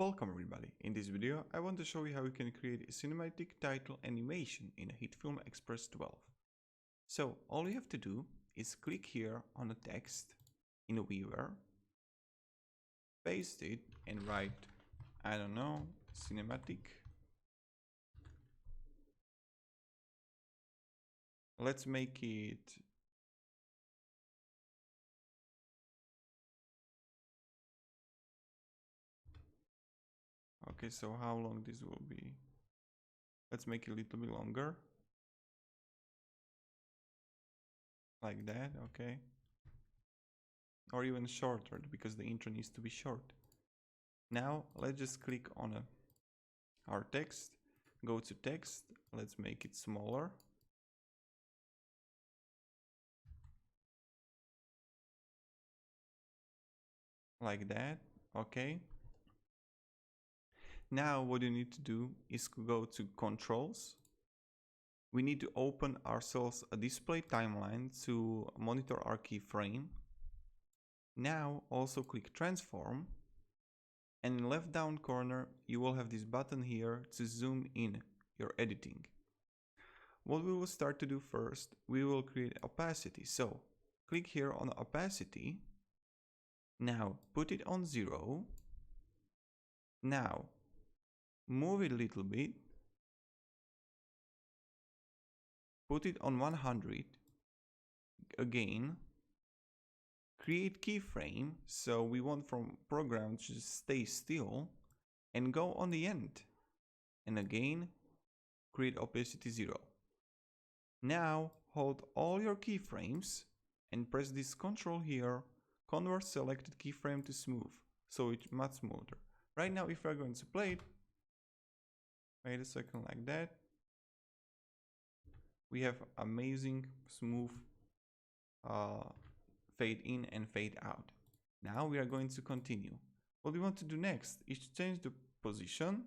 Welcome everybody. In this video I want to show you how you can create a cinematic title animation in a Hitfilm Express 12. So all you have to do is click here on the text in the viewer, paste it and write, I don't know, cinematic. Let's make it okay, so how long this will be? Let's make it a little bit longer. Like that, okay. Or even shorter, because the intro needs to be short. Now let's just click on our text, go to text, let's make it smaller. Like that, okay. Now what you need to do is go to controls. We need to open ourselves a display timeline to monitor our keyframe. Now also click transform, and in left down corner you will have this button here to zoom in your editing. What we will start to do first, we will create opacity. So click here on opacity. Now put it on 0. Now move it a little bit, put it on 100 again, create keyframe, so we want from program to just stay still, and go on the end, and again create opacity 0. Now hold all your keyframes and press this control here, convert selected keyframe to smooth, so it's much smoother. Right now if we're going to play it, wait a second, like that, we have amazing smooth fade in and fade out. Now we are going to continue. What we want to do next is change the position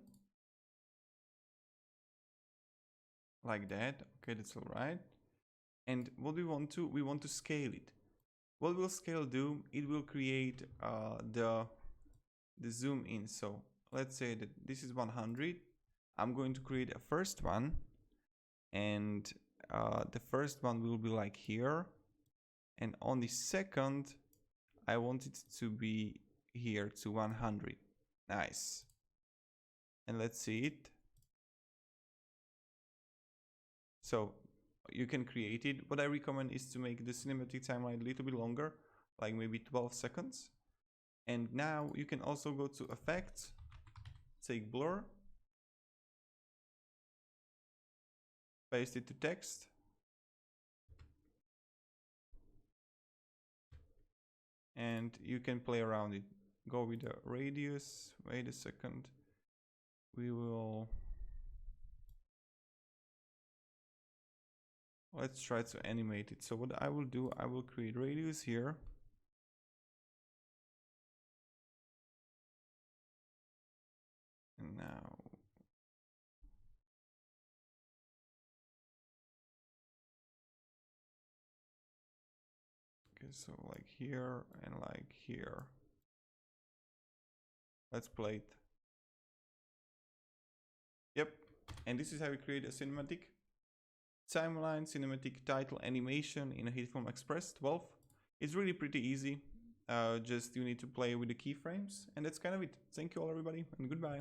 like that. Okay, that's all right. And what we want to scale it. What will scale do? It will create the zoom in. So let's say that this is 100. I'm going to create a first one, and the first one will be like here, and on the second I want it to be here to 100. Nice. And let's see it. So you can create it. What I recommend is to make the cinematic timeline a little bit longer, like maybe 12 seconds. And now you can also go to effects, take blur, paste it to text, and you can play around it. Go with the radius. Wait a second. Let's try to animate it. So what I will do, I will create radius here. And now okay, so like here and like here. Let's play it. Yep, and this is how we create a cinematic timeline, cinematic title animation in a Hitfilm Express 12. It's really pretty easy. Just you need to play with the keyframes, and that's kind of it. Thank you all everybody, and goodbye.